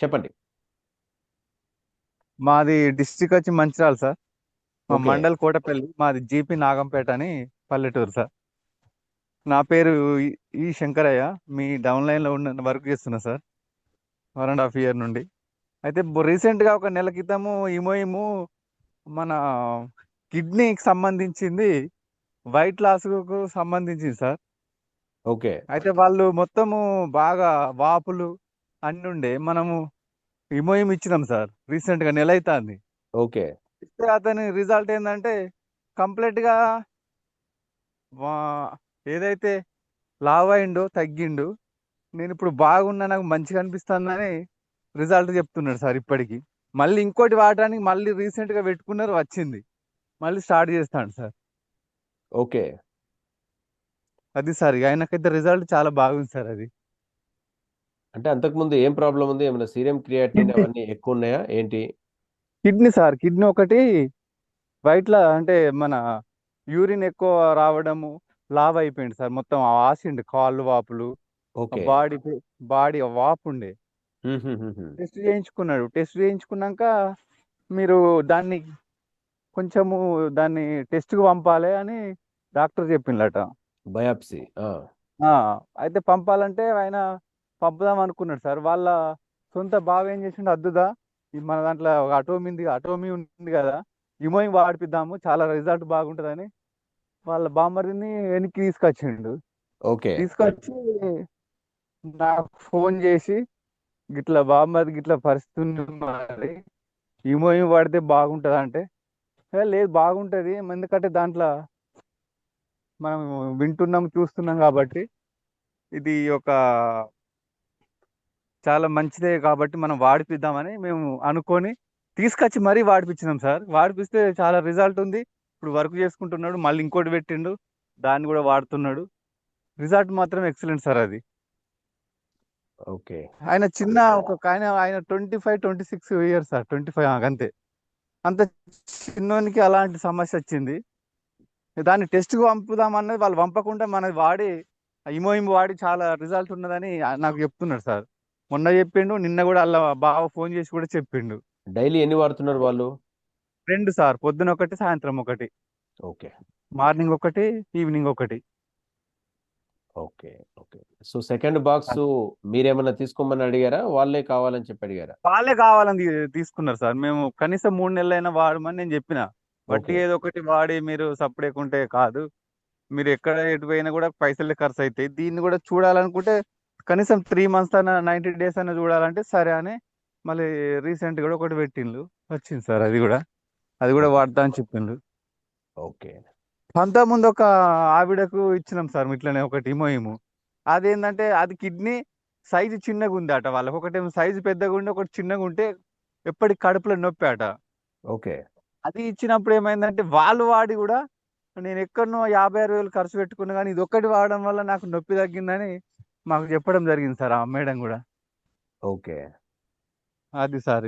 చెప్పండి. మాది డిస్ట్రిక్ట్ వచ్చి మంచిర్యాల సార్. మా ఓకే. మండల్ కోటపల్లి, మాది జీపీ నాగంపేట అని పల్లెటూరు సార్. నా పేరు ఈ ఈ శంకరయ్య. మీ డౌన్ లైన్ లో ఉన్న వర్క్ చేస్తున్నా సార్ 1.5 year నుండి. అయితే రీసెంట్ గా ఒక నెల క్రితము ఇమోయిము మన కిడ్నీకి సంబంధించింది, వైట్ లాస్ కు సంబంధించింది సార్. ఓకే. అయితే వాళ్ళు మొత్తము బాగా వాపులు అన్ని ఉండే మనము ఇమోయిం ఇచ్చినాం సార్. రీసెంట్ గా నెల అవుతుంది. ఓకే. ఇస్తే అతని రిజల్ట్ ఏంటంటే కంప్లీట్ గా వా- ఏదైతే లావ్ అయిండో తగ్గిండు. నేను ఇప్పుడు బాగున్నా, నాకు మంచిగా అనిపిస్తుందని రిజల్ట్ చెప్తున్నాడు సార్. ఇప్పటికి మళ్ళీ ఇంకోటి వాడడానికి మళ్ళీ రీసెంట్ గా పెట్టుకున్నారు, వచ్చింది. మళ్ళీ స్టార్ట్ చేస్తాడు సార్. ఓకే. అది సార్ ఇక ఆయనకైతే రిజల్ట్ చాలా బాగుంది సార్. అది అంటే అంతకుముందు ఏం ప్రాబ్లం ఉంది? ఏమైనా సీరం క్రియాటిన్ కిడ్నీ, అవన్నీ ఎక్కువ ఉన్నాయా ఏంటి? Kidney sir. కిడ్నీ ఒకటి వైట్లా అంటే మన యూరిన్ ఎక్కువ రావడము, లావ్ అయిపోయింది సార్. మొత్తం ఆసిండు, కాళ్ళు వాపులు, ఓకే. బాడీ బాడీ వాపు ఉండే. హుహుహుహు. టెస్ట్ చేయించుకున్నాడు. టెస్ట్ చేయించుకున్నాక మీరు దాన్ని కొంచెము దాన్ని టెస్ట్కి పంపాలి అని డాక్టర్ చెప్పిండట. బయాప్సీ. ఆ, అయితే పంపాలంటే ఆయన పంపుదాం అనుకున్నాడు సార్. వాళ్ళ సొంత బావ ఏం చేసిండు, అద్దుదా ఈ మన దాంట్లో ఒక అటోమీ ఉంది కదా, ఇమోయి వాడిపిద్దాము, చాలా రిజల్ట్ బాగుంటుందని వాళ్ళ బామ్మరిని వెనక్కి తీసుకొచ్చిండు. ఓకే. తీసుకొచ్చి నాకు ఫోన్ చేసి, గిట్లా బామ్మది గిట్లా పరిస్థితి ఉంది మరి, ఇమోయి వాడితే బాగుంటుంది అంటే, "ఏ, లేదు బాగుంటుంది, ఎందుకంటే దాంట్లో మనం వింటున్నాం చూస్తున్నాం కాబట్టి ఇది ఒక చాలా మంచిదే కాబట్టి మనం వాడిపిద్దామని మేము అనుకొని తీసుకొచ్చి మరీ వాడిపించినాం సార్. వాడిపిస్తే చాలా రిజల్ట్ ఉంది. ఇప్పుడు వర్క్ చేసుకుంటున్నాడు, మళ్ళీ ఇంకోటి పెట్టిండు, దాన్ని కూడా వాడుతున్నాడు. రిజల్ట్ మాత్రం ఎక్సలెంట్ సార్. అది ఓకే. ఆయన చిన్న ఒక ఆయన 25-26 years సార్. 25 అంతే. అంత చిన్నోనికి అలాంటి సమస్య వచ్చింది. దాన్ని టెస్ట్కి పంపుదామన్నది వాళ్ళు పంపకుండా మనది వాడి, ఇమో వాడి చాలా రిజల్ట్ ఉన్నదని నాకు చెప్తున్నాడు సార్. మొన్న చెప్పిండు, నిన్న కూడా అలా బావ ఫోన్ చేసి కూడా చెప్పిండు. డైలీ ఎన్ని వాడుతున్నారు వాళ్ళు? రెండు సార్, పొద్దున ఒకటి, సాయంత్రం ఒకటి. ఓకే. మార్నింగ్ ఒకటి, ఈవినింగ్ ఒకటి. Okay. Okay. So second box మీరేమన్నా తీసుకోమని అడిగారా? వాళ్ళే కావాలని చెప్పి అడిగారా? వాళ్ళే కావాలని తీసుకున్నారు సార్. మేము కనీసం 3 నెలలైనా వాడమని నేను చెప్పిన. వట్టి ఓకే. ఏదో ఒకటి వాడి మీరు సప్పుడేకుంటే కాదు. మీరు ఎక్కడ ఎటు పోయినా కూడా పైసలే ఖర్చు అవుతాయి. దీన్ని కూడా చూడాలనుకుంటే కనీసం 3 months అయినా, 90 days అయినా చూడాలంటే సరే అని మళ్ళీ రీసెంట్ కూడా ఒకటి పెట్టిండ్రు. వచ్చింది సార్. అది కూడా ఓకే. వాడతా అని చెప్పిండ్రు. ఓకే. అంతకుముందు ఒక ఆవిడకు ఇచ్చినాం సార్ ఇట్లనే ఒకటి ఇమో. అదేంటంటే అది కిడ్నీ సైజు చిన్నగా ఉంది అట. వాళ్ళకి ఒకటేమో సైజు పెద్దగా ఉండి, ఒకటి చిన్నగా ఉంటే ఎప్పటికి కడుపులో నొప్పి అట. ఓకే. అది ఇచ్చినప్పుడు ఏమైందంటే వాళ్ళు వాడి కూడా, నేను ఎక్కడనో 50-60 వేలు ఖర్చు పెట్టుకున్నా కానీ ఇది ఒక్కటి వాడడం వల్ల నాకు నొప్పి తగ్గిందని మాకు చెప్పడం జరిగింది సార్, ఆ మేడం కూడా. ఓకే. అది sir.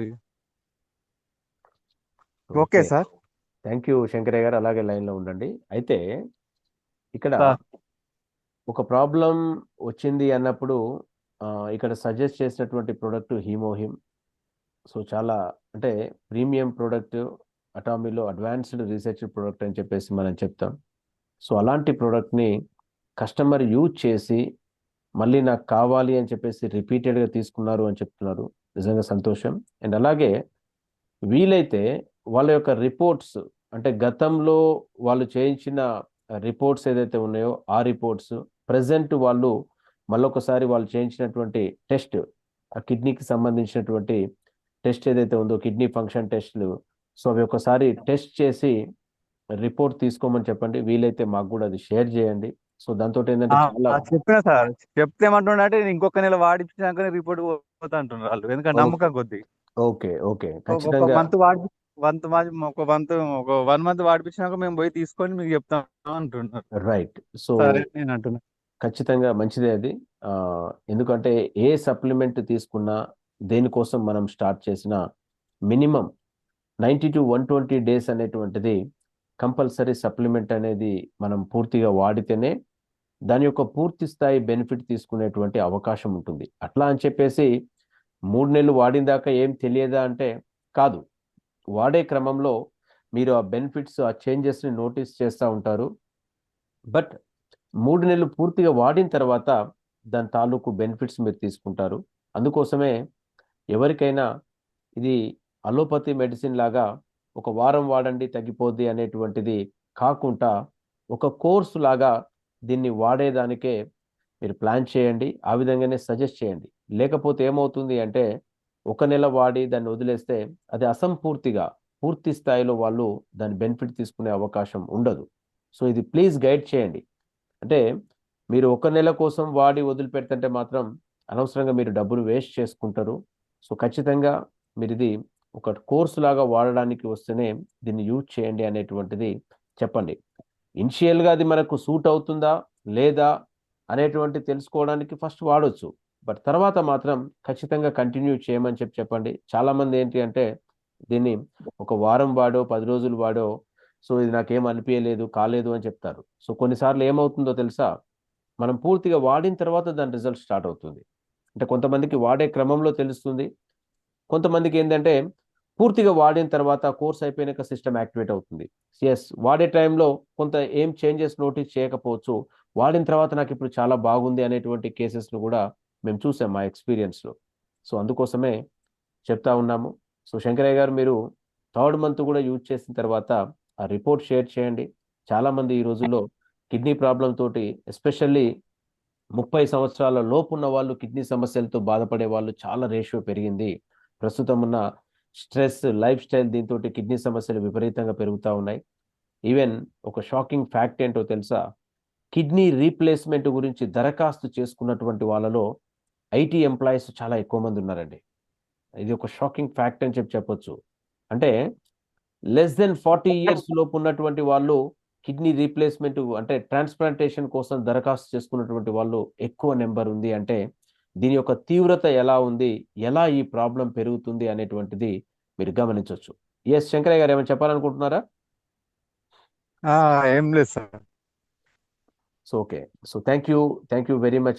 Okay okay. Sir. Thank you Shankaraiah గారు. అలాగే లైన్లో ఉండండి. అయితే ఇక్కడ సార్ ఒక ప్రాబ్లం వచ్చింది అన్నప్పుడు ఇక్కడ సజెస్ట్ చేసినటువంటి ప్రోడక్ట్ హీమోహిమ్. సో చాలా అంటే ప్రీమియం ప్రోడక్ట్, అటామీలో అడ్వాన్స్డ్ రీసెర్చ్ ప్రోడక్ట్ అని చెప్పేసి మనం చెప్తాం. సో అలాంటి ప్రోడక్ట్ని కస్టమర్ యూజ్ చేసి మళ్ళీ నాకు కావాలి అని చెప్పేసి రిపీటెడ్గా తీసుకున్నారు అని చెప్తున్నారు. నిజంగా సంతోషం. అండ్ అలాగే వీలైతే వాళ్ళ యొక్క రిపోర్ట్స్, అంటే గతంలో వాళ్ళు చేయించిన రిపోర్ట్స్ ఏదైతే ఉన్నాయో ఆ రిపోర్ట్స్ ప్రజెంట్ వాళ్ళు మళ్ళొకసారి వాళ్ళు చేయించినటువంటి టెస్ట్, ఆ కిడ్నీకి సంబంధించినటువంటి టెస్ట్ ఏదైతే ఉందో కిడ్నీ ఫంక్షన్ టెస్ట్లు, సో అవి ఒకసారి టెస్ట్ చేసి రిపోర్ట్ తీసుకోమని చెప్పండి. వీలైతే మాకు కూడా అది షేర్ చేయండి. సో దాంతో ఏంటంటే చాలా చెప్పిన సార్. చెప్తే ఏమంటున్నా అంటే, నేను ఇంకొక నెల వాడిపించాకనే రిపోర్ట్ పోతా అంటున్నారు వాళ్ళు. ఎందుకంటే ఓకే. నమ్మకం కొద్దీ ఓకే. ఓకే. ఒక ఖచ్చితంగా. మంత్ వాడి ఒక 1 month వాడిపించినాక మేము పోయి తీసుకొని మీకు చెప్తాం అంటున్నారు. రైట్. సో సరే నేను అంటున్నా. ఖచ్చితంగా మంచిదే అది. ఆ, ఎందుకంటే ఏ సప్లిమెంట్ తీసుకున్నా, దేనికోసం మనం స్టార్ట్ చేసినా మినిమం 90 to 120 days అనేటువంటిది కంపల్సరీ సప్లిమెంట్ అనేది మనం పూర్తిగా వాడితేనే దాని యొక్క పూర్తి స్థాయి బెనిఫిట్ తీసుకునేటువంటి అవకాశం ఉంటుంది. అట్లా అని చెప్పేసి 3 నెలలు వాడిన దాకా ఏం తెలియదా అంటే కాదు. వాడే క్రమంలో మీరు ఆ బెనిఫిట్స్, ఆ చేంజెస్ని నోటీస్ చేస్తూ ఉంటారు. బట్ 3 నెలలు పూర్తిగా వాడిన తర్వాత దాని తాలూకు బెనిఫిట్స్ మీరు తీసుకుంటారు. అందుకోసమే ఎవరికైనా ఇది అలోపతి మెడిసిన్ లాగా ఒక వారం వాడండి తగ్గిపోద్ది అనేటువంటిది కాకుండా ఒక కోర్సు లాగా దీన్ని వాడేదానికే మీరు ప్లాన్ చేయండి. ఆ విధంగానే సజెస్ట్ చేయండి. లేకపోతే ఏమవుతుంది అంటే 1 నెల వాడి దాన్ని వదిలేస్తే అది అసంపూర్తిగా, పూర్తి స్థాయిలో వాళ్ళు దాని బెనిఫిట్ తీసుకునే అవకాశం ఉండదు. సో ఇది ప్లీజ్ గైడ్ చేయండి. అంటే మీరు 1 నెల కోసం వాడి వదిలిపెడుతుంటే మాత్రం అనవసరంగా మీరు డబ్బులు వేస్ట్ చేసుకుంటారు. సో ఖచ్చితంగా మీరు ఇది ఒక కోర్సు లాగా వాడడానికి వస్తేనే దీన్ని యూజ్ చేయండి అనేటువంటిది చెప్పండి. ఇనిషియల్గా అది మనకు సూట్ అవుతుందా లేదా అనేటువంటి తెలుసుకోవడానికి ఫస్ట్ వాడొచ్చు. బట్ తర్వాత మాత్రం ఖచ్చితంగా కంటిన్యూ చేయమని చెప్పండి. చాలా మంది ఏంటి అంటే దీన్ని ఒక వారం వాడో 10 రోజులు వాడో సో ఇది నాకేం అనిపించలేదు కాలేదు అని చెప్తారు. సో కొన్నిసార్లు ఏమవుతుందో తెలుసా, మనం పూర్తిగా వాడిన తర్వాత దాని రిజల్ట్ స్టార్ట్ అవుతుంది. అంటే కొంతమందికి వాడే క్రమంలో తెలుస్తుంది. కొంతమందికి ఏంటంటే పూర్తిగా వాడిన తర్వాత కోర్స్ అయిపోయినాక సిస్టమ్ యాక్టివేట్ అవుతుంది. ఎస్, వాడే టైంలో కొంత ఏం చేంజెస్ నోటీస్ చేయకపోవచ్చు. వాడిన తర్వాత నాకు ఇప్పుడు చాలా బాగుంది అనేటువంటి కేసెస్ను కూడా మేము చూసాం మా ఎక్స్పీరియన్స్లో. సో అందుకోసమే చెప్తా ఉన్నాము. సో శంకరయ్య గారు, మీరు 3rd మంత్ కూడా యూజ్ చేసిన తర్వాత ఆ రిపోర్ట్ షేర్ చేయండి. చాలామంది ఈ రోజుల్లో కిడ్నీ ప్రాబ్లం తోటి, ఎస్పెషల్లీ 30 సంవత్సరాల లోపు ఉన్న వాళ్ళు కిడ్నీ సమస్యలతో బాధపడే వాళ్ళు చాలా రేషియో పెరిగింది. ప్రస్తుతం ఉన్న స్ట్రెస్, లైఫ్ స్టైల్ దీంతో కిడ్నీ సమస్యలు విపరీతంగా పెరుగుతూ ఉన్నాయి. ఈవెన్ ఒక షాకింగ్ ఫ్యాక్ట్ ఏంటో తెలుసా, కిడ్నీ రీప్లేస్మెంట్ గురించి దరఖాస్తు చేసుకున్నటువంటి వాళ్ళలో ఐటీ ఎంప్లాయీస్ చాలా ఎక్కువ మంది ఉన్నారండి. ఇది ఒక షాకింగ్ ఫ్యాక్ట్ అని చెప్పొచ్చు. అంటే less than 40 years లోపు ఉన్నటువంటి వాళ్ళు కిడ్నీ రీప్లేస్మెంట్ అంటే ట్రాన్స్ప్లాంటేషన్ కోసం దరఖాస్తు చేసుకున్నటువంటి వాళ్ళు ఎక్కువ నెంబర్ ఉంది. అంటే దీని యొక్క తీవ్రత ఎలా ఉంది, ఎలా ఈ ప్రాబ్లం పెరుగుతుంది అనేటువంటిది మీరు గమనించవచ్చు. ఎస్ శంకరయ్య గారు, ఏమైనా చెప్పాలనుకుంటున్నారా? ఏం లేదు sir. So okay. So thank you very much.